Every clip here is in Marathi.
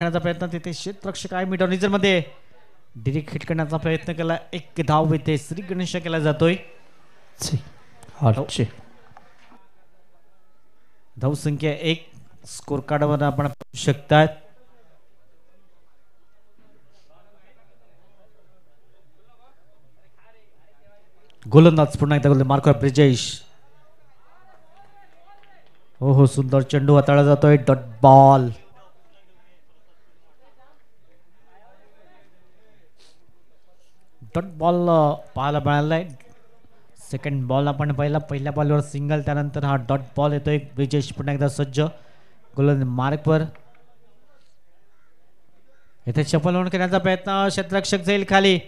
करण्याचा प्रयत्न तिथे क्षेत्ररक्षक आहे मिड ऑन मध्ये डिरेक्ट हिट करण्याचा प्रयत्न केला. एक धाव इथे श्री गणेश केला जातोय. धाव संख्या 1 स्कोर कार्डवर आपण पाहू शकतात. गोलंदाज पुन्हा एकदा गोल मार्क ब्रिजेश. हो सुंदर चेंडू हाताळला जातोय. Dot ball. डॉट बॉल पाहायला मिळालाय. सेकंड बॉल आपण पाहिला. पहिल्या बॉलवर सिंगल, त्यानंतर हा डॉट बॉल येतोय. ब्रिजेश पुन्हा एकदा सज्ज गोलंदाज मार्कवर. इथे चपल होऊन करण्याचा प्रयत्न. क्षेत्ररक्षक जाईल खाली.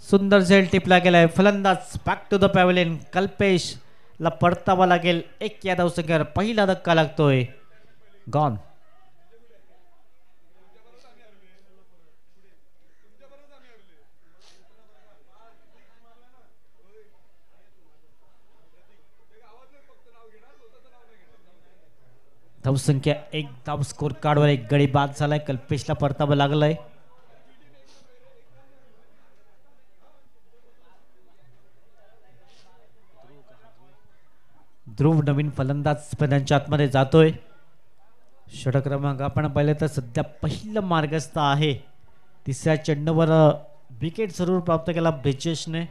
सुंदर झेल टिपला गेलाय. फलंदाज back to the pavilion. Kalpesh ला परतावा लागेल. एक या धावसंख्येवर पहिला धक्का लागतोय. गॉन. धावसंख्या 1 धाव स्कोर कार्डवर एक गडी बाद झालाय. कल्पेशला परतावा लागलाय. ध्रुव नवीन फलंदाज मैदानाच्या आतमध्ये जातोय. षटक क्रमांक आपण पाहिलं तर सध्या पहिलं मार्गस्थ आहे. तिसऱ्या चेंडूवर विकेट जरूर प्राप्त केला ब्रिजेशने.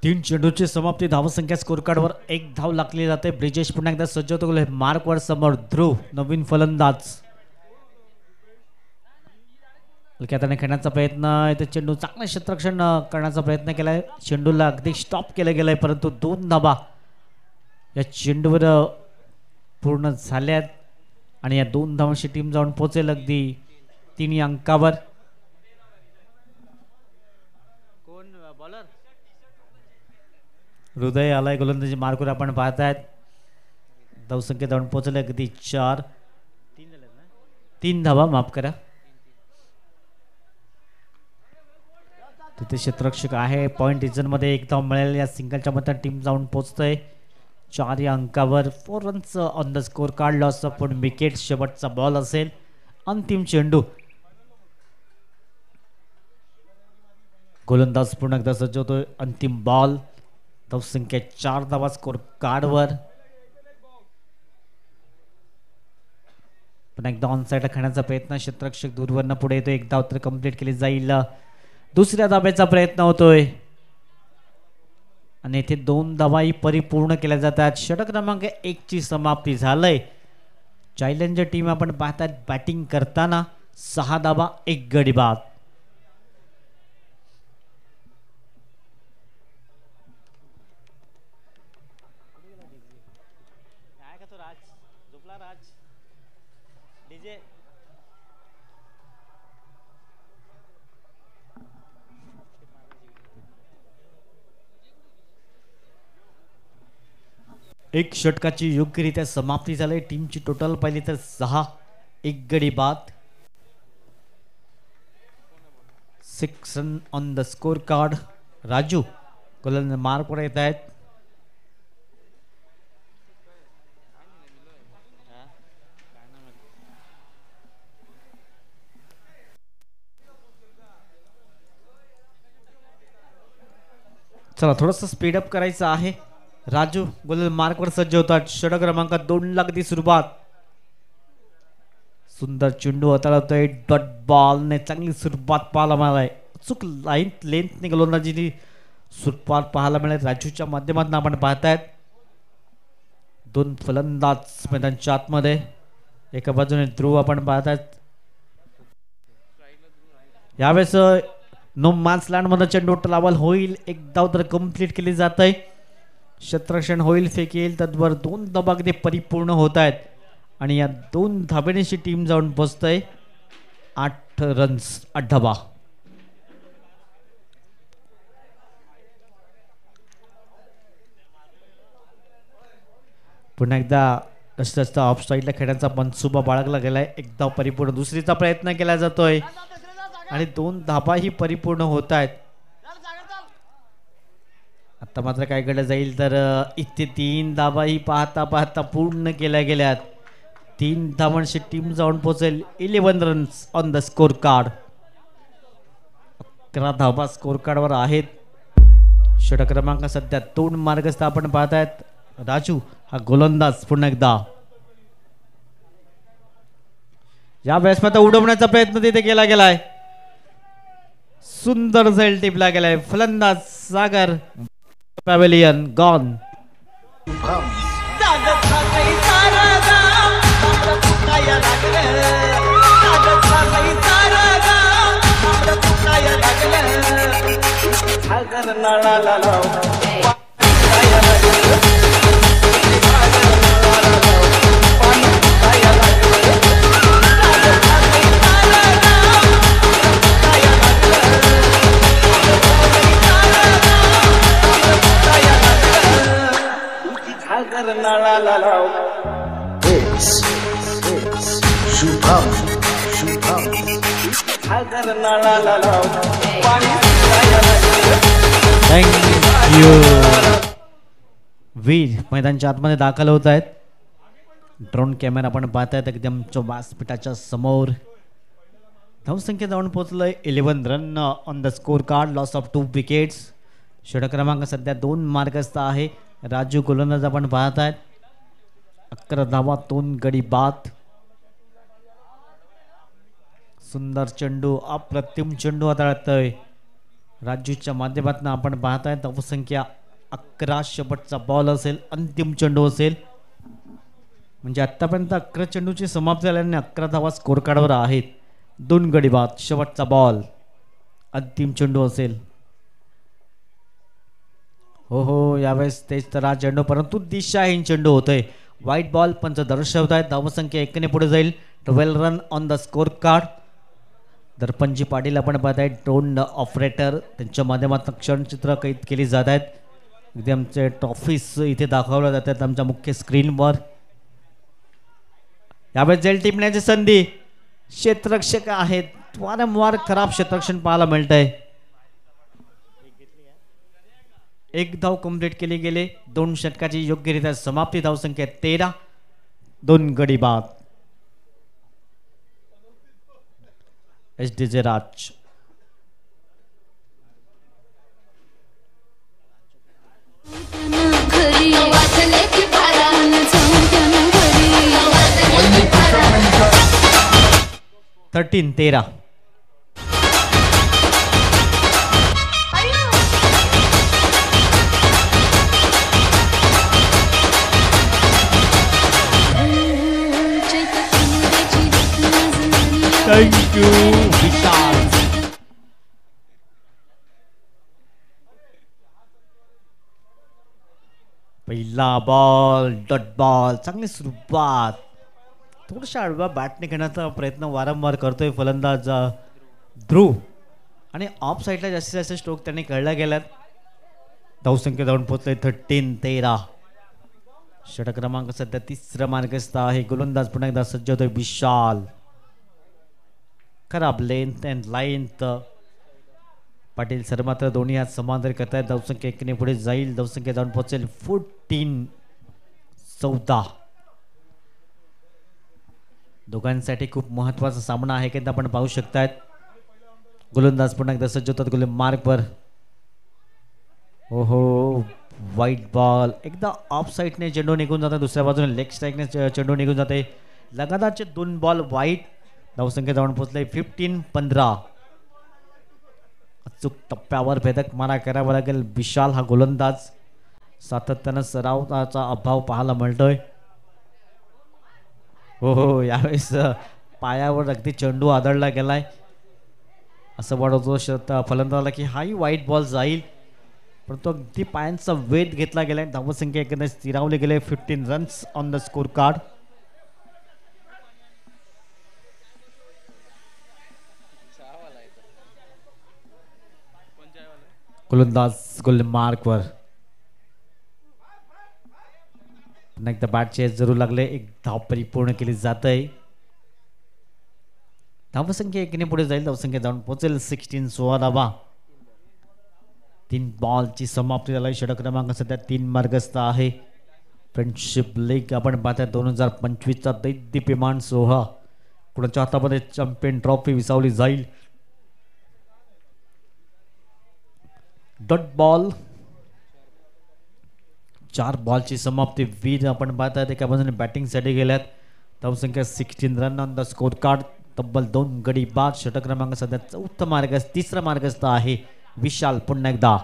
तीन चेंडूची समाप्ती. धावसंख्या स्कोर कार्डवर 1 धाव लागली जाते. ब्रिजेश पुन्हा एकदा सज्ज होतो. मार्कवर समोर ध्रुव नवीन फलंदाज. त्याने खेळण्याचा प्रयत्न. इथे चेंडू चांगलं क्षेत्ररक्षण करण्याचा प्रयत्न केलाय. चेंडूला अगदी स्टॉप केलं गेलंय, परंतु 2 धावा या चेंडूवर पूर्ण झाल्यात आणि या 2 धावांची टीम जाऊन पोहोचेल अगदी 3 अंकावर. हृदय आलाय गोलंदाजी मार्कवर आपण पाहतायत. धावसंख्या जाऊन पोहोचले अगदी 3 धावा, माफ करा. तिथे क्षेत्ररक्षक आहे. पॉइंट रिजन मध्ये 1 धाव मिळेल. या सिंगलच्या मध्ये टीम जाऊन पोहोचतोय 4 या अंकावर. 4 runs on the score card. Loss of पण विकेट. शेवटचा बॉल असेल. अंतिम चेंडू. गोलंदाज पूर्ण एकदा सज्ज होतोय. अंतिम बॉल. धावसंख्या 4 धावा स्कोर कार्डवर. पुन्हा एकदा ऑन साईडला खेळण्याचा प्रयत्न. क्षेत्ररक्षक दूरवरनं पुढे येतो. 1 धाव तर कंप्लीट केली जाईल. दुसऱ्या धाब्याचा प्रयत्न होतोय आणि इथे 2 धावाही परिपूर्ण केल्या जातात. षटक क्रमांक 1 ची समाप्ती झालंय. चॅलेंजर टीम आपण पाहतात बॅटिंग करताना 6 धावा 1 गडी बाद. एक षटकाची योग्यरित्या समाप्ती झाली. टीमची टोटल पाहिली तर 6 1 गडी बाद. 6 run on the score card. Raju गोलंदाज मार्कवर येत आहेत. चला थोडंसं स्पीडअप करायचं आहे. राजू गोलंदाज मार्कवर सज्ज होतात. षटक क्रमांक 2 ला अगदी सुरुवात. सुंदर चेंडू हाताळतोय. डॉट बॉलने चांगली सुरुवात पाहायला मिळालाय. चूक लेंथने गोलंदाजीने सुरुवात पाहायला मिळाली. राजूच्या माध्यमातून आपण पाहतायत 2 फलंदाज मैदानाच्या आतमध्ये. एका बाजूने ध्रुव आपण पाहतायत. यावेळेस नो मॅन्स लँड मध्ये चेंडू ट्रॅव्हल होईल. 1 धाव तर कंप्लीट केली जात आहे. क्षेत्ररक्षण होईल, फेक येईल. तद्वर 2 धावा अगदी परिपूर्ण होत आहेत आणि या 2 धाब्याची टीम जाऊन पोचतय 8 रन्स 8 धावा. पुन्हा एकदा रस्ता ऑफ साईडला खेळण्याचा मनसुबा बाळगला गेलाय. 1 धाव परिपूर्ण. दुसरीचा प्रयत्न केला जातोय. आणि 2 धाबाही परिपूर्ण होत आहेत. आता मात्र काय घडलं जाईल तर इथे 3 धाबाही पाहता पाहता पूर्ण केल्या गेल्यात. 3 धावांची टीम जाऊन पोहोचेल 11 runs on the score card. 11 dhaba score कार्डवर आहेत. षटक क्रमांक सध्या 2 मार्गस्थ आपण पाहतायत. राजू हा गोलंदाज पुन्हा एकदा या बॅट्समॅनला उडवण्याचा प्रयत्न तिथे केला गेलाय. सुंदर झेल टिपला गेलाय. फलंदाज सागर पॅव्हेलियन गॉन. वीर मैदानच्या आतमध्ये दाखल होत आहेत. ड्रोन कॅमेरा आपण पाहतायत एकदम व्यासपीठाच्या समोर. धावसंख्या जाऊन पोहोचलंय 11 run on the score card. Loss of 2 wickets. षटक क्रमांक सध्या 2 मार्गस्थ आहे. राजू गोलंदाज आपण पाहतायत. 11 धावा 2 गडी बाद. सुंदर चेंडू अप्रतिम चेंडू हाताळतोय राजूच्या माध्यमातून आपण पाहताय. धावसंख्या 11. शेवटचा बॉल असेल, अंतिम चेंडू असेल. म्हणजे आतापर्यंत 11 चेंडूची समाप्ती झाल्याने 11 धावा स्कोर कार्डवर आहेत. 2 गडी बाद. शेवटचा बॉल, अंतिम चेंडू असेल. हो हो, यावेळेस तेच तर हा चेंडू, परंतु दिशाहीन चेंडू होतोय. व्हाईट बॉल पंच दर्शवत आहेत. धावसंख्या 1 ने पुढे जाईल. 12 run on the score card. दर्पणजी पाटील आपण पाहताय, ड्रोन ऑपरेटर, त्यांच्या माध्यमातून क्षणचित्र कैद केली जात आहेत. अगदी आमचे ट्रॉफीज इथे दाखवल्या जातात आमच्या मुख्य स्क्रीनवर. यावेळेस जेल टिपण्याची संधी. क्षेत्ररक्षक आहेत, वारंवार खराब क्षेत्ररक्षण पाहायला मिळतंय. 1 धाव कंप्लीट केली गेले. 2 षटकाची योग्यरित्या समाप्ती. धावसंख्या 13. 2 गडी बाद. SDJ राज. थर्टीन 13. Thank you Vishal. पहिला बॉल डॉट बॉल. चांगली सुरुवात. थोडशा आडवा बॅटने घेण्याचा प्रयत्न वारंवार करतोय फलंदाज ध्रुव, आणि ऑफ साईडला जास्तीत जास्त स्ट्रोक त्यांनी कळला गेल्यात. धावसंख्या जाऊन पोहोचले 13. षटक क्रमांक सध्या 3 मार्गस्थ आहे. गोलंदाज पुन्हा एकदा सज्ज होतोय विशाल. खराब लेंथ अँड लाईन्थ. पाटील सर मात्र दोन्ही हात समांतर करतायत. धावसंख्या 1 ने पुढे जाईल. धावसंख्या जाऊन पोहोचेल 14. दोघांसाठी खूप महत्वाचा सामना आहे की आपण पाहू शकतायत. गोलंदाज पुन्हा एकदा सज्ज होतात गोल मार्कवर. ओहो, व्हाईट बॉल. एकदा ऑफ साईडने चेंडू निघून जाते, दुसऱ्या बाजूने लेग स्ट्राईकने चेंडू निघून जाते. लगातारचे 2 बॉल व्हाईट. धावसंख्या जाऊन पोहोचले 15. अचूक टप्प्यावर भेदक मारा करावा लागेल. विशाल हा गोलंदाज. सातत्यानं सरावाचा अभाव पाहायला मिळतोय. हो हो, यावेळेस पायावर अगदी चेंडू आदळला गेलाय. असं वाटतो फलंदाजाला की हाही व्हाईट बॉल जाईल, परंतु अगदी पायांचा वेध घेतला गेलाय. धावसंख्या एकंदर स्थिरावली गेले. 15 runs on the score card. गोलंदाज गोल मार्कवर. पुन्हा एकदा बॅटचे जरूर लागले. 1 धाव परिपूर्ण केली जात आहे. धावसंख्या एकीने पुढे जाईल. धावसंख्या जाऊन पोहोचेल 16. 16 धावा. 3 बॉलची समाप्ती झाली. षटक क्रमांक सध्या 3 मार्गस्थ आहे. फ्रेंडशिप लीग आपण पाहता 2025चा दैदिप्यमान सोहळा. कुणाच्या हातामध्ये चॅम्पियन ट्रॉफी विसावली जाईल. Dot ball. 4 बॉलची समाप्ती. वीर आपण पाहतात एका बाजूने बॅटिंगसाठी गेल्यात. धावसंख्या 16 run on the score card. तब्बल 2 गडी बाद. षटक क्रमांक सध्या 4था मार्गस्थ 3रा मार्गस्थ आहे. विशाल पुन्हा एकदा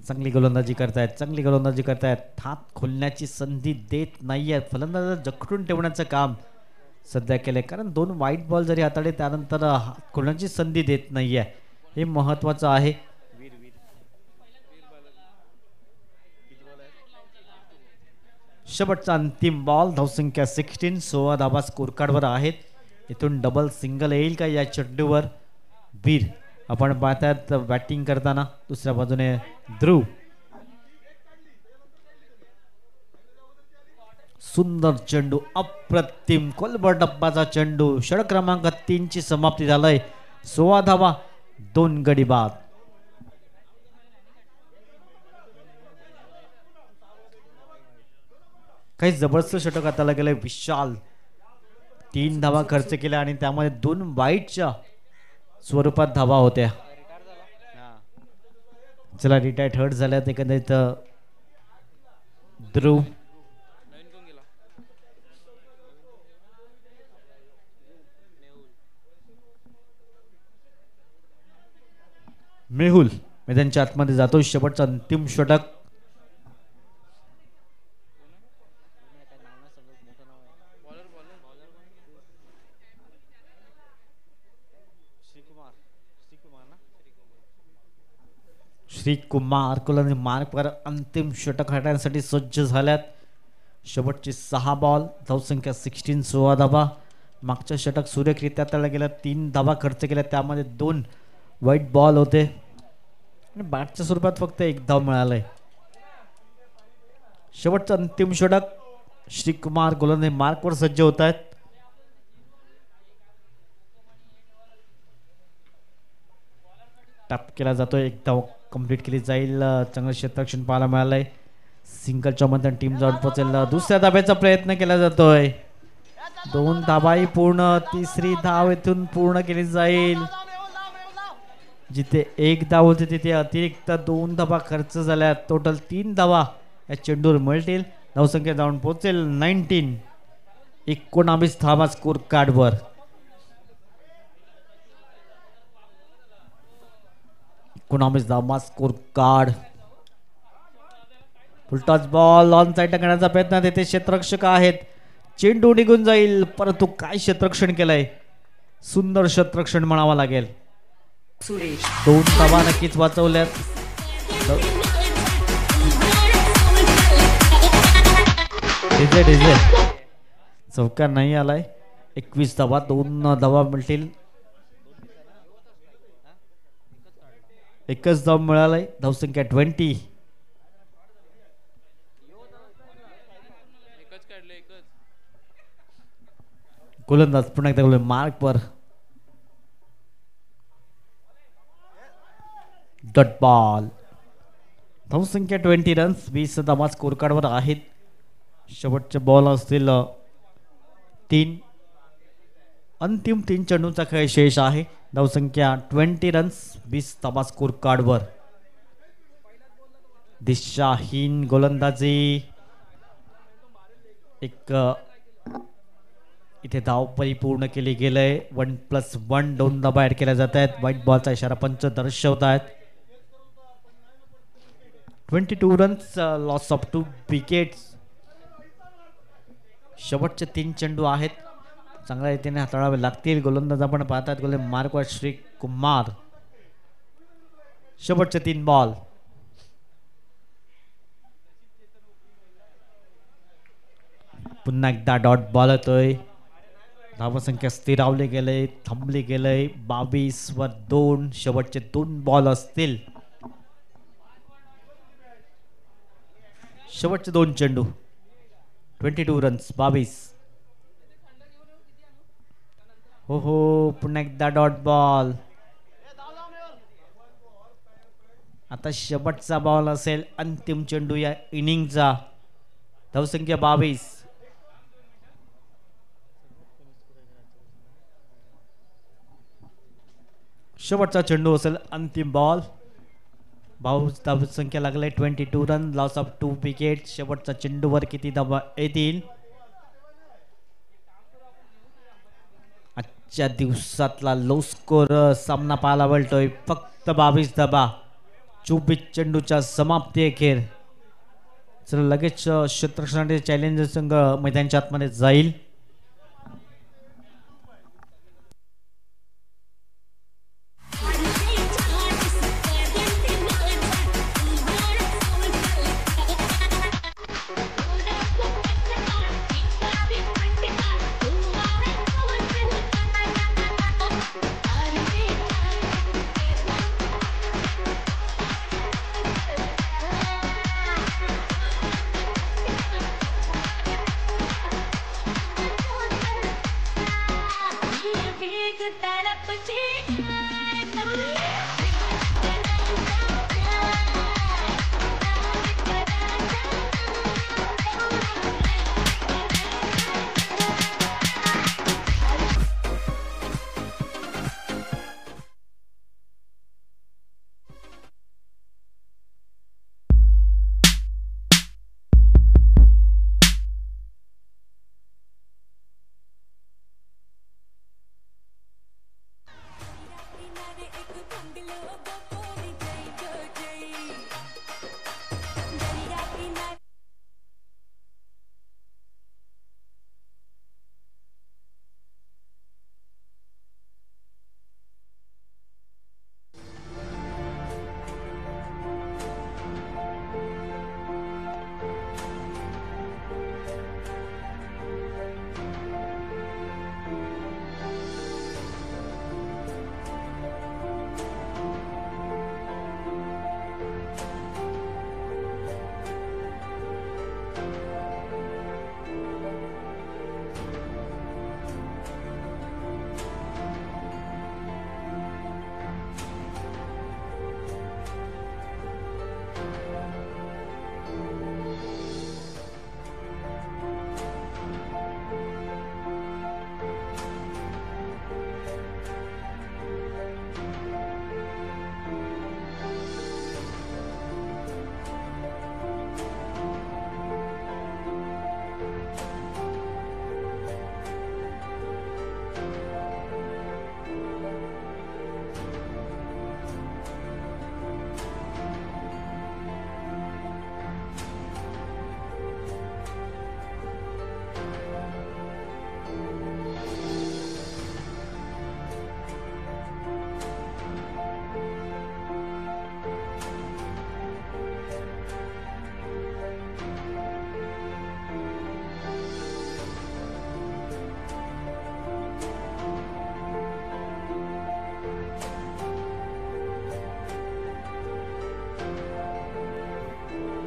चांगली गोलंदाजी करतायत. चांगली गोलंदाजी करतायत. हात खोलण्याची संधी देत नाहीये. फलंदाज जखडून ठेवण्याचं काम सध्या केलंय. कारण 2 वाईट बॉल जरी हाताळले त्यानंतर हात खोलण्याची संधी देत नाहीये. हे महत्वाचं आहे. शेवटचा अंतिम बॉल. धावसंख्या 16. 16 धावा स्कोर कार्डवर आहेत. इथून डबल सिंगल येईल का या चेंडूवर. वीर आपण पाहतात बॅटिंग करताना. दुसऱ्या बाजूने ध्रुव. सुंदर चेंडू. अप्रतिम कोलबर डब्बाचा चेंडू. षटक क्रमांक 3 ची समाप्ती झालंय. 16 धावा 2 गडी बाद. काही जबरदस्त षटक हाताला गेलंय. विशाल 3 धावा खर्च केल्या आणि त्यामध्ये 2 वाईटच्या स्वरूपात धावा होत्या. चला रिटायर्ड हर्ट झाल्यात एकंदरीत ध्रुव. मेहुल मैदानाच्या आतमध्ये जातो. शेवटचा अंतिम षटक. श्रीकुमार कोलंदाजी मार्कवर अंतिम षटक हाणण्यासाठी सज्ज झाल्यात. शेवटचे 6 बॉल. धावसंख्या 16. 16 धावा. मागच्या षटक सुरेखरित्या त्याला गेल्या. 3 धावा खर्च केल्या. त्यामध्ये 2 वाईट बॉल होते आणि बॅटच्या स्वरूपात फक्त 1 धाव मिळालाय. शेवटचं अंतिम षटक. श्रीकुमार गोलंदाजी मार्कवर सज्ज होत आहेत. टॅप केला जातोय. 1 धाव कंप्लीट केली जाईल. चांगलं क्षेत्ररक्षण पाहायला मिळालंय. सिंगलच्या मध्ये टीम जाऊन पोहोचेल. दुसऱ्या धाब्याचा प्रयत्न केला जातोय. 2 धावाही पूर्ण. 3री धाव इथून पूर्ण केली जाईल. जिथे 1 धाव होती तिथे अतिरिक्त 2 धावा खर्च झाल्या. टोटल 3 धावा या चेंडूवर मिळतील. धावसंख्या जाऊन पोहोचेल 19. 19 धावा स्कोर कार्डवर. 19 धावा score card. Full toss ball on side टाकण्याचा प्रयत्न. तेथे क्षेत्ररक्षक आहेत. चेंडू निघून जाईल. परंतु काय क्षेत्ररक्षण केलंय. सुंदर क्षेत्ररक्षण म्हणावं लागेल. 2 धावा नक्कीच वाचवल्यात. चौकार नाही आलाय. 21 धावा. 2 धावा मिळतील. 1च धाव मिळालाय. धावसंख्या 20. गोलंदाज पुन्हा एकदा मार्कवर. Dot ball. धावसंख्या 20 रन्स. 20 धावा स्कोर कार्डवर आहेत. शेवटचे बॉल असतील 3. अंतिम 3 चेंडूंचा खेळ शेष आहे. धावसंख्या 20 रन्स. 20 धावा स्कोर कार्डवर. दिशाहीन गोलंदाजी. एक इथे धाव परिपूर्ण केली गेलंय. 1+1 2 धावा ऍड केल्या जात आहेत. व्हाईट बॉलचा इशारा पंच दर्शवत आहेत. 22 रन्स. Loss of 2 wickets. शेवटचे 3 चेंडू आहेत. चांगल्या रीतीने हाताळावे लागतील. गोलंदाज आपण पाहतात गोलंदाज मार्कवर श्रीकुमार. शेवटचे 3 बॉल. पुन्हा एकदा डॉट बॉल येतोय. धावसंख्या स्थिरावली गेले. थांबली गेले. 22 वर 2. शेवटचे 2 बॉल असतील. शेवटचे 2 चेंडू. 22 रन्स. 22. हो हो, पुन्हा एकदा डॉट बॉल. आता शेवटचा बॉल असेल अंतिम चेंडू या इनिंगचा. धावसंख्या 22. शेवटचा चेंडू असेल अंतिम बॉल. धावसंख्या लागले 22 रन. Loss of 2 wicket. शेवटचा चेंडूवर किती धावा येतील? आजच्या दिवसातला लो स्कोर सामना पाहायला मिळतोय. फक्त 22 धावा 24 चेंडूच्या समाप्ती अखेर. चला लगेच क्षेत्ररक्षणाचे चॅलेंजर संघ मैदानाच्या आतमध्ये जाईल.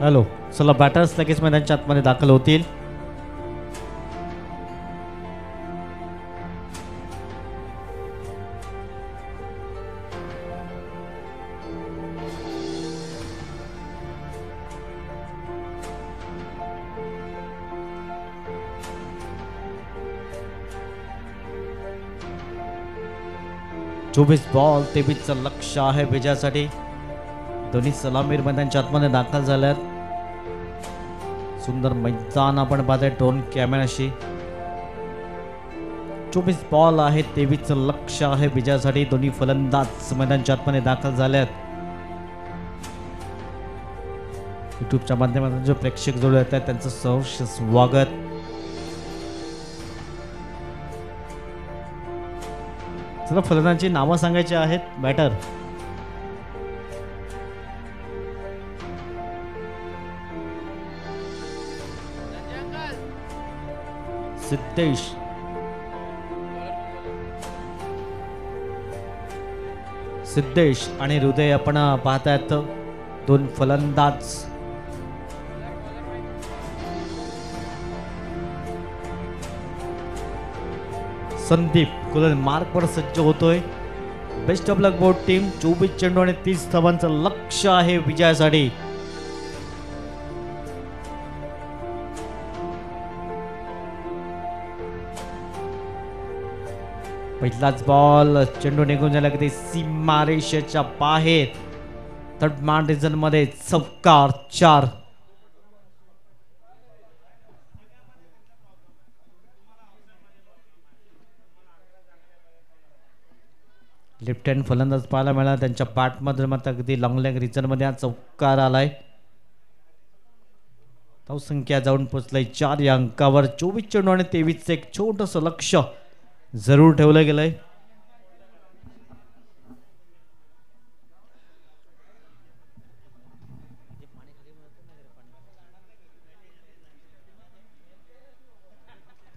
हॅलो, चला बॅटर्स लगेच मैदानाच्या आतमध्ये दाखल होतील. चोवीस बॉल 23चं लक्ष आहे विजयासाठी. दोन्ही सलामीर मैदानाच्या आतमध्ये दाखल झाल्यात. सुंदर मैदान आपण पाहतोय ड्रोन कॅमेराशी. 24 बॉल आहे 23चं लक्ष आहे विजयासाठी. दोन्ही फलंदाज मैदानाच्या आतमध्ये दाखल झाल्यात. युट्यूबच्या माध्यमातून जे प्रेक्षक जोडले आहेत त्यांचं सहर्ष स्वागत. चला फलंदाजांची नावं सांगायची आहेत. बॅटर सिद्धेश आणि हृदय आपण पाहतायत दोन फलंदाज. संदीप गोलंदाज मार्कवर सज्ज होतोय. Best of luck board team. 24 चेंडू आणि 30 धावांचं लक्ष आहे विजयासाठी. पहिलाच बॉल चेंडू निघून झाला की सीमारेषेच्या बाहेर. थर्ड मान रिझन मध्ये चौकार 4. लेफ्ट हँड फलंदाज पाहायला मिळाला. त्यांच्या बॅटमध्ये मात्र अगदी लॉंग लेग रिजन मध्ये हा चौकार आलाय. धावसंख्या जाऊन पोहोचलाय 4 या अंकावर. 24 चेंडू आणि 23 एक छोटस लक्ष जरूर ठेवलं गेलंय.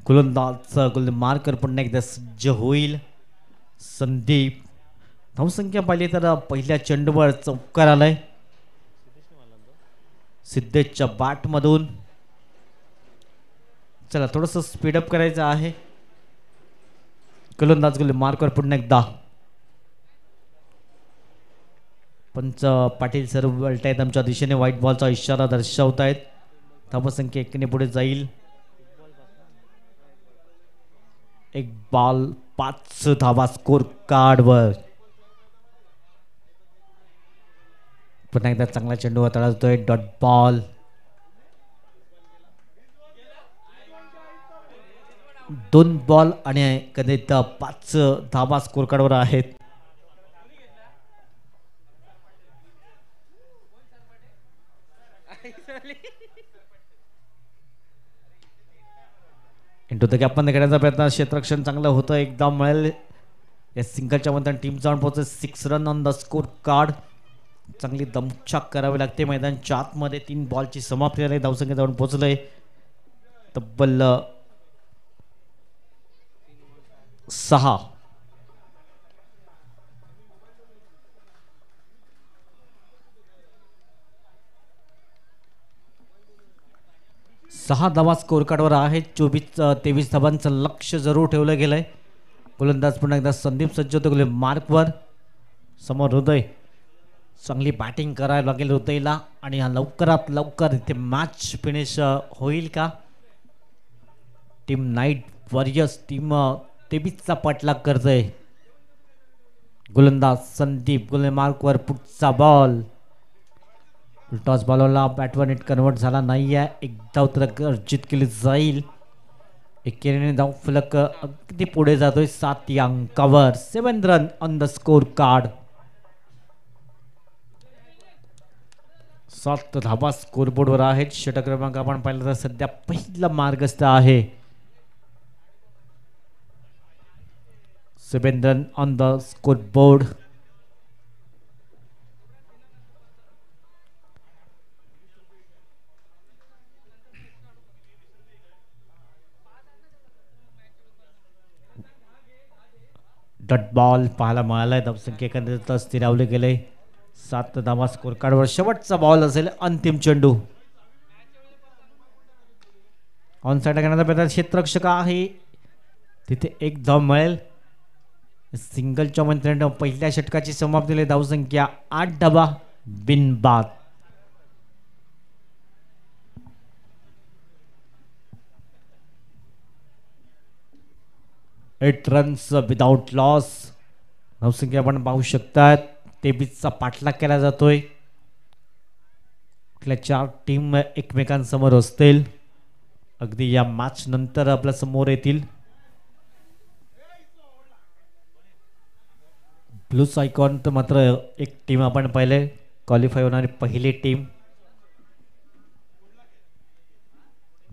गोलंदाज मार्कर पुन्हा एकदा सज्ज होईल. संदीप. धावसंख्या पाहिली तर पहिल्या चेंडूवर चौकार आलाय सिद्धेशच्या बॅट मधून. चला थोडस स्पीडअप करायचं आहे. गोलंदाज मार्कवर पुन्हा एकदा. पंच पाटील सर वळतायत आमच्या दिशेने. व्हाईट बॉलचा इशारा दर्शवतायत. धावसंख्या 1 पुढे जाईल. 1 बॉल 5 धावा स्कोर कार्डवर. पुन्हा एकदा चांगला चेंडू हाताळा जातोय. Dot ball. 2 बॉल आणि कधी 5 धावा स्कोर कार्डवर आहेत. इंटू द गॅप पण करण्याचा प्रयत्न. क्षेत्ररक्षण चांगलं होतं. एकदा मिळेल या सिंगलच्या मध्ये टीम जाऊन पोहोचते. 6 run on the score card. चांगली दमछाक करावी लागते मैदानच्या आतमध्ये. 3 बॉलची समाप्ती झाली. धावसंख्या जाऊन पोहोचलंय तब्बल 6. धावा स्कोर कार्डवर आहेत. 24-23 धावांचं लक्ष जरूर ठेवलं गेलंय. गोलंदाज पुन्हा एकदा संदीप सज्ज होतो मार्कवर. समोर हृदय. चांगली बॅटिंग करायला लागेल हृदयला आणि लवकरात लवकर इथे मॅच फिनिश होईल का. टीम नाईट वॉरियर्स टीम 23चा पाठलाग करतोय. गोलंदाज संदीप मार्कवर. पुढचा बॉल. टॉस बॉलरला बॅटवर नेट कन्वर्ट झाला नाहीये. एक धाव तर अर्जित केली जाईल. एकेरीने धाव फलक अगदी पुढे जातोय 7 या अंकावर. 7 run on the score card. 7 धावा स्कोरबोर्डवर आहेत. षटक क्रमांक आपण पाहिलं तर सध्या पहिला मार्गस्थ आहे. 7 run on the scoreboard. Dot ball पाहायला मिळालाय. धावसंख्या एकंदरीत स्थिरावले गेले. 7 धावा स्कोर कार्डवर. शेवटचा बॉल असेल. अंतिम चेंडू. ऑन साइड करण्याचा प्रयत्न. क्षेत्ररक्षक आहे तिथे. 1 धाव मिळेल. सिंगलच्या मंत्र्यानं पहिल्या षटकाची समाप्ती झाली. धावसंख्या 8 धावा बिनबाद. 8 रन्स विदाउट लॉस. धावसंख्या आपण पाहू शकतात. 23चा पाठलाग केला जातोय. कुठल्या 4 टीम एकमेकांसमोर असतील. अगदी या मॅच नंतर आपल्या समोर येतील. ब्लू आयकॉन तर मात्र एक टीम आपण पाहिले क्वालिफाय होणारी पहिली टीम.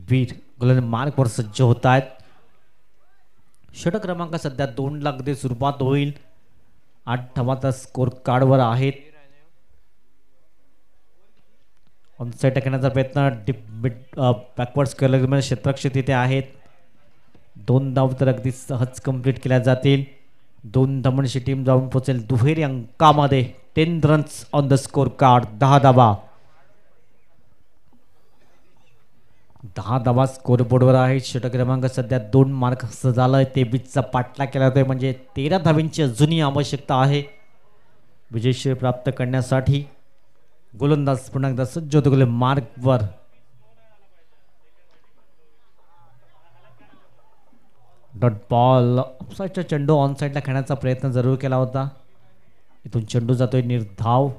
वीर गोलंदाज मार्कवर सज्ज होत आहेत. षटक क्रमांक सध्या 2 ला अगदी सुरुवात होईल. 8 धावांचा स्कोर कार्डवर आहेत. ऑनसाइड टाकण्याचा प्रयत्न. डीप मिड बॅकवर्ड्स केल्यामुळे क्षेत्ररक्षक तिथे आहेत. 2 धाव तर अगदी सहज कंप्लीट केल्या जातील. 2 धावांची टीम जाऊन पोहोचेल दुहेरी अंकामध्ये. 10 runs on the score card. 10 धावा. 10 धावा स्कोरबोर्डवर आहे. षटक क्रमांक सध्या 2 मार्क झालाय. ते बीचचा पाठलाग केला जातोय म्हणजे 13 धावांची अजूनही आवश्यकता आहे विजयश्री प्राप्त करण्यासाठी. गोलंदाज पुन्हा एकदा सज्ज होतो मार्कवर. डॉट बॉल ऑफसाईडचा चेंडू ऑन साईडला खेळण्याचा प्रयत्न जरूर केला होता. इथून चेंडू जातोय निर्धाव.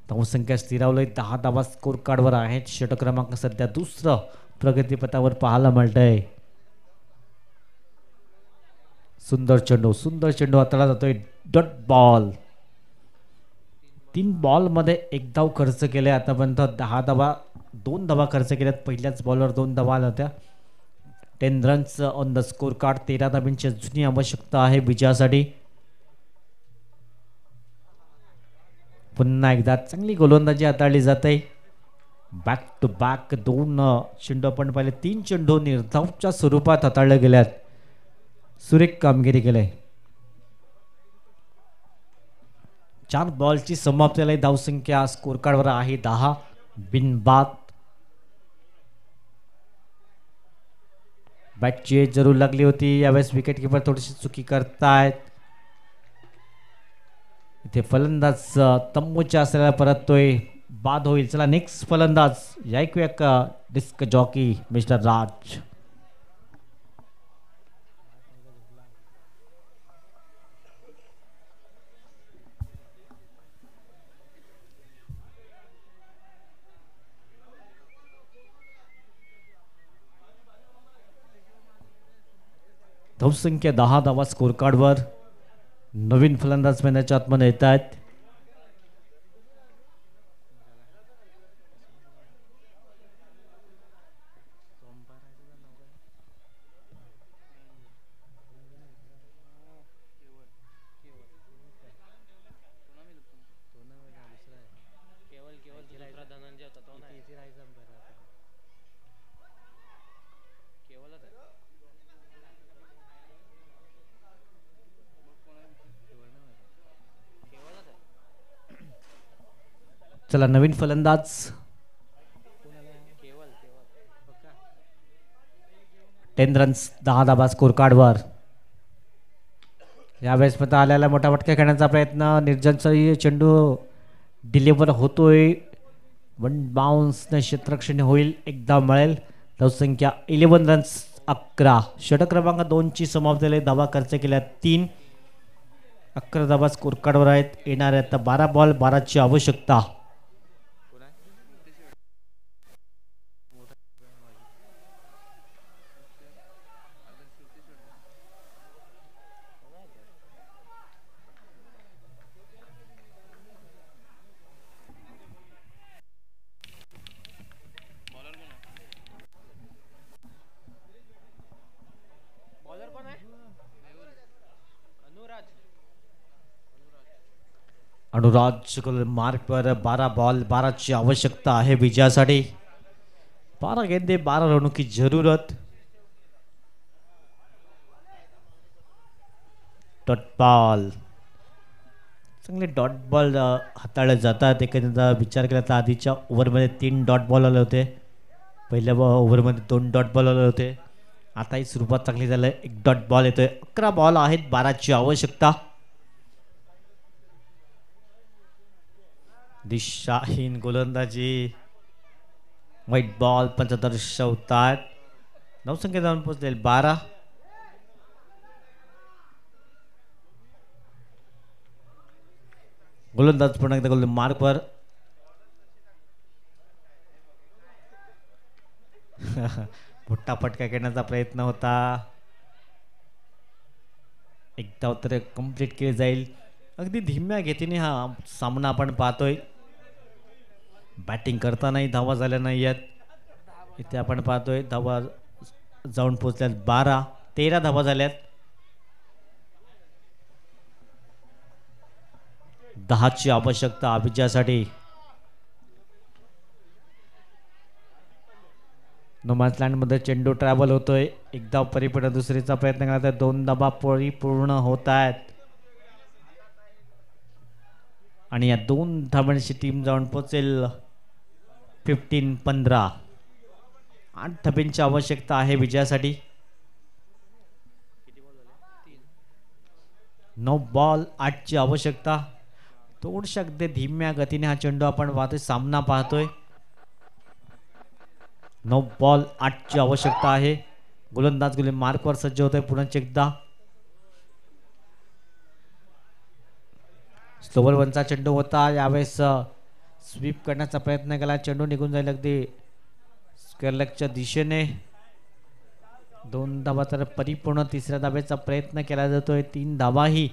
धावसंख्या स्थिरावलंय. 10 धावा स्कोर कार्डवर आहेत. षटक क्रमांक सध्या दुसरं प्रगतीपथावर पाहायला मिळतंय. सुंदर चेंडू हाताळला जातोय. Dot ball. 3 बॉलमध्ये 1 धाव खर्च केले आतापर्यंत. 2 धावा खर्च केल्यात. पहिल्याच बॉलवर 2 धावा आल्या होत्या. 10 runs on the score card. 13 धावांची अजूनही आवश्यकता आहे विजयासाठी. पुन्हा एकदा चांगली गोलंदाजी हाताळली जाते. बॅक टू बॅक 2 चेंडू आपण पाहिले. 3 चेंडू निर्धावच्या स्वरूपात हाताळले गेल्यात. सुरेख कामगिरी केली. 4 बॉलची समाप्ती झाली. धावसंख्या स्कोर कार्डवर आहे 10 बिनबाद. बॅटची एज जरूर लागली होती. यावेळेस विकेट किपर थोडीशी चुकी करतायत. इथे फलंदाज तंबूच्या असलेला परततोय. बाद होईल. चला नेक्स्ट फलंदाज ऐकूया का डिस्क जॉकी मिस्टर राज. धावसंख्या 10 धावा स्कोर कार्डवर. नवीन फलंदाज मैदानाच्या आतमध्ये येत आहेत. चला नवीन फलंदाज 10 रन्स 10 धावा स्कोर कार्डवर. यावेळेस पता आल्याला मोठा फटका खेळण्याचा प्रयत्न. निर्जनचा चेंडू डिलिव्हर होतोय. 1 बाउन्स क्षेत्ररक्षण होईल. 1 धाव मिळेल. धावसंख्या 11 रन्स 11. षटक क्रमांक 2 ची समाप्ती झाली. धावा खर्च केल्या 3. 11 धावा स्कोर कार्डवर आहेत. येणाऱ्या आता 12 बॉल 12 ची आवश्यकता. अनुराज मार्कवर 12 बॉल 12 ची आवश्यकता आहे विजयासाठी. 12 गेंदे 12 रनों की जरूरत. डॉट बॉल चांगले डॉट बॉल हाताळले जातात. एखाद्या विचार केला तर आधीच्या ओव्हरमध्ये 3 डॉट बॉल आले होते. पहिल्या ओव्हरमध्ये 2 डॉट बॉल आले होते. आता ही सुरुवात चांगली झाली. 1 डॉट बॉल येतोय. 11 बॉल आहेत 12 ची आवश्यकता. दिशाहीन गोलंदाजी. व्हाईट बॉल पंच दर्शवतात. धावसंख्या जाऊन पोहोचले 12. गोलंदाज पुन्हा एकदा गोल मार्कवर. मोठा फटका खेळण्याचा प्रयत्न होता. 1 धाव तर कंप्लीट केली जाईल. अगदी धीम्या गतीने हा सामना आपण पाहतोय. बॅटिंग करतानाही धावा झाल्या नाही आहेत. इथे आपण पाहतोय धावा जाऊन पोहोचल्यात 12. 13 धावा झाल्यात. 10 ची आवश्यकता विजयासाठी. नोमॅन्स लँडमध्ये चेंडू ट्रॅव्हल होतोय. 1 धाव परिपूर्ण दुसरीचा प्रयत्न करत आहे. 2 धावा परिपूर्ण होत आहेत. आणि या 2 धावांची टीम जाऊन पोहोचेल 15-15. 8 धाब्यांची आवश्यकता आहे विजयासाठी. 9 बॉल 8 ची आवश्यकता. थोडशा अगदी धीम्या गतीने हा चेंडू आपण पाहतोय, सामना पाहतोय. 9 बॉल 8 ची आवश्यकता आहे. गोलंदाज गोली मार्कवर सज्ज होतोय पुन्हा एकदा. स्लोवर वनचा चेंडू होता, यावेळेस स्वीप करण्याचा प्रयत्न केला, चेंडू निघून जाईल अगदी स्क्वेअर लेगच्या दिशेने. 2 धाबा तर परिपूर्ण तिसऱ्या धाब्याचा प्रयत्न केला जातोय. 3 धाबाही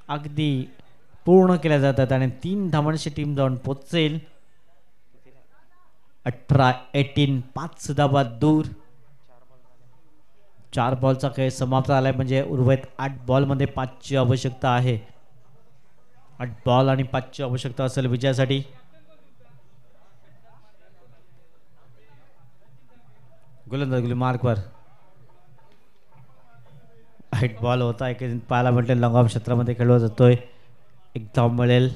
अगदी पूर्ण केल्या जातात आणि 3 धावांची टीम जाऊन पोहोचेल. 18-18 5 धाबा दूर. 4 बॉलचा खेळ समाप्त झालाय म्हणजे उर्वरित 8 बॉलमध्ये 5 ची आवश्यकता आहे. 8 बॉल आणि 5 ची आवश्यकता असेल विजयासाठी. गोलंदाज गोली मार्कवर 8 बॉल होता. एक पाहायला म्हटलं लॉंग क्षेत्रामध्ये खेळला जातोय. 1 धाव मिळेल.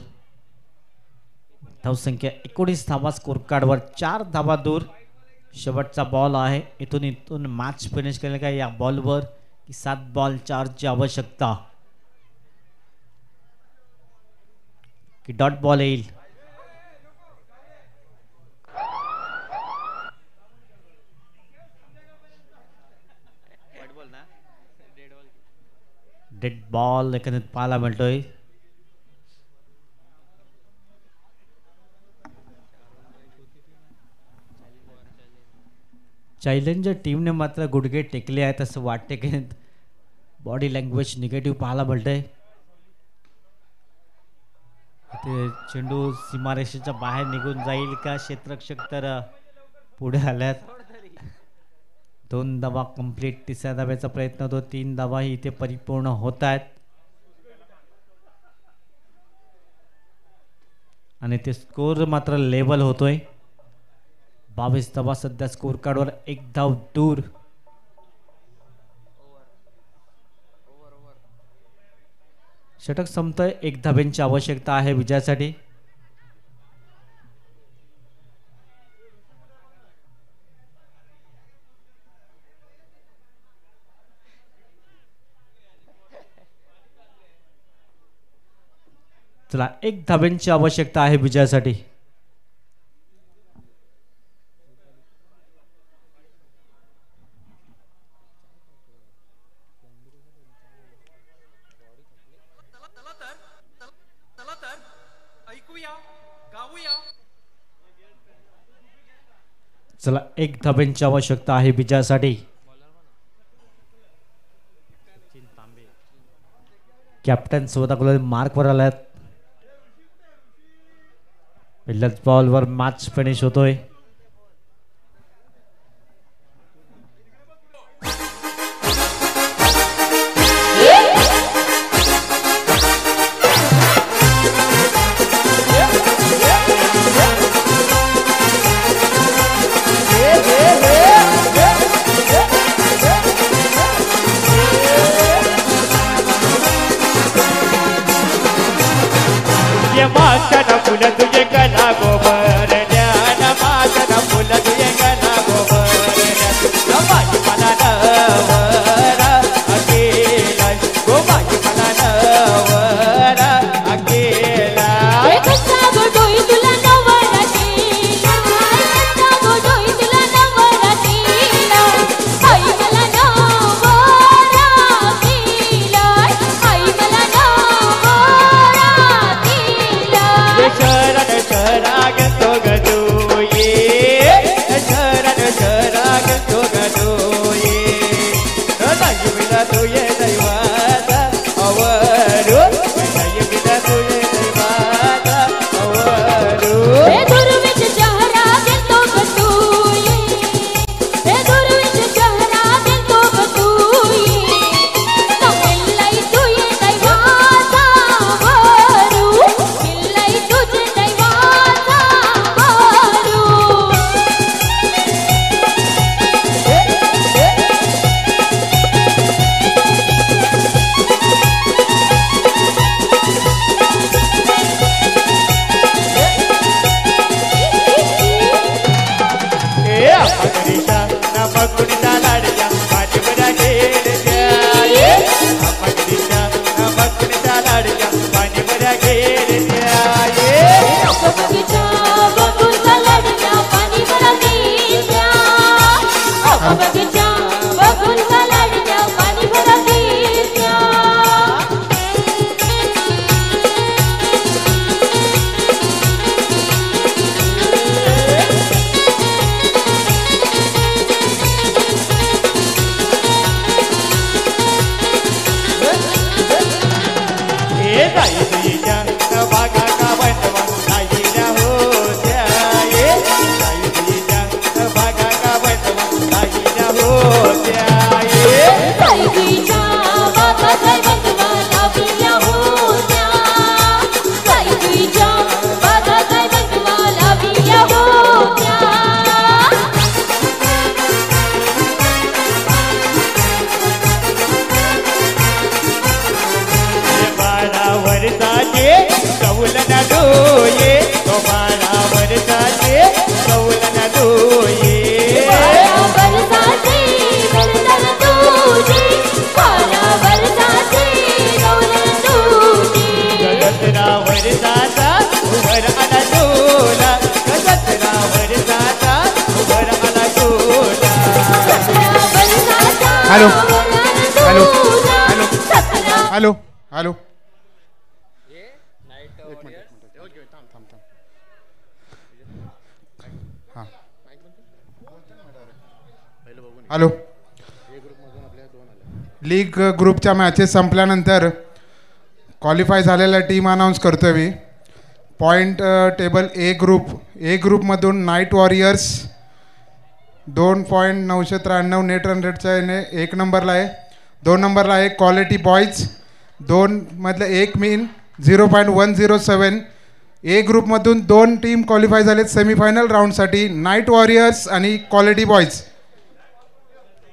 धावसंख्या 19 धावा स्कोर कार्डवर. 4 धावा दूर. शेवटचा बॉल आहे. इथून मॅच फिनिश केले का या बॉलवर की 7 बॉल 4 ची आवश्यकता की डॉट बॉल येईल. डेड बॉल एकंदरीत पाहायला मिळतोय. चॅलेंजर टीमने मात्र गुडघे टेकले आहेत असं वाटते की बॉडी लँग्वेज निगेटिव्ह पाहायला मिळतंय. ते चेंडू सीमारेषेच्या बाहेर निघून जाईल का? क्षेत्ररक्षक तर पुढे आल्यात. 2 धावा कंप्लीट. तिसऱ्या धाब्याचा प्रयत्न होतो. 3 धावाही इथे परिपूर्ण होत आहेत आणि ते स्कोर मात्र लेवल होतोय. 22 धावा सध्या स्कोर कार्डवर. 1 धाव दूर. षटक संपतंय. 1 धाब्यांची आवश्यकता आहे विजयासाठी. चला 1 धाब्यांची आवश्यकता आहे विजयासाठी. चला 1 धाब्यांची आवश्यकता आहे विजयासाठी. कॅप्टन स्वतः मार्कवर आल्यात. पहिल्याच बॉलवर मॅच फिनिश होतोय. फुल तुझे गला गोबर ज्ञान माझा फुल तुझे गला गोबर गोबाई मला नवरा अकेला गोबाई मला नवरा अकेला कसा गोडोई तुला नवरा केला कसा गोडोई तुला नवरा केला आई मला नवरा केला आई मला नवरा केला शरण शराग घेरत्या बगीचा बघून कलडत्या पाणी भरा घेत्या बगीचा बघून कलडत्या पाणी भरा घेत्या हे जाई तुझ्या बागा गावात राहिल्या होत्या जाई तुझ्या बागा गावात राहिल्या होत्या साईजीच्या बागात बंधवा लावल्या होत्या साईजीच्या बागात बंधवा लावल्या होत्या बाळावर जाते कौलन डोये तो बाळावर जाते कौलन डोये बरसाचे बरसात तुझी पाण्यावर जाते गौरण तुझी गगतरावर जाता उभर आला डोला गगतरावर जाता उभर आला Dola hello hello hello hello hello हां हॅलो लीग ग्रुपच्या मॅचेस संपल्यानंतर क्वालिफाय झालेल्या टीम अनाऊन्स करतोय मी पॉईंट टेबल ए ग्रुपमधून नाईट वॉरियर्स 2.993 नेट रन रेटच्या याने 1 नंबरला आहे 2 नंबरला आहे क्वालिटी बॉईज 2 मधलं एक मीन 0.107 ए ग्रुपमधून 2 टीम क्वालिफाय झालेत सेमीफायनल राऊंडसाठी नाईट वॉरियर्स आणि क्वालिटी बॉईज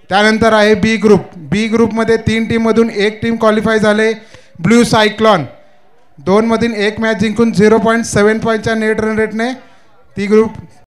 त्यानंतर आहे बी ग्रुपमध्ये 3 टीममधून 1 टीम क्वालिफाय झाले ब्ल्यू सायक्लॉन 2 मधून 1 मॅच जिंकून 0.75च्या नेट रन रेटने ती ग्रुप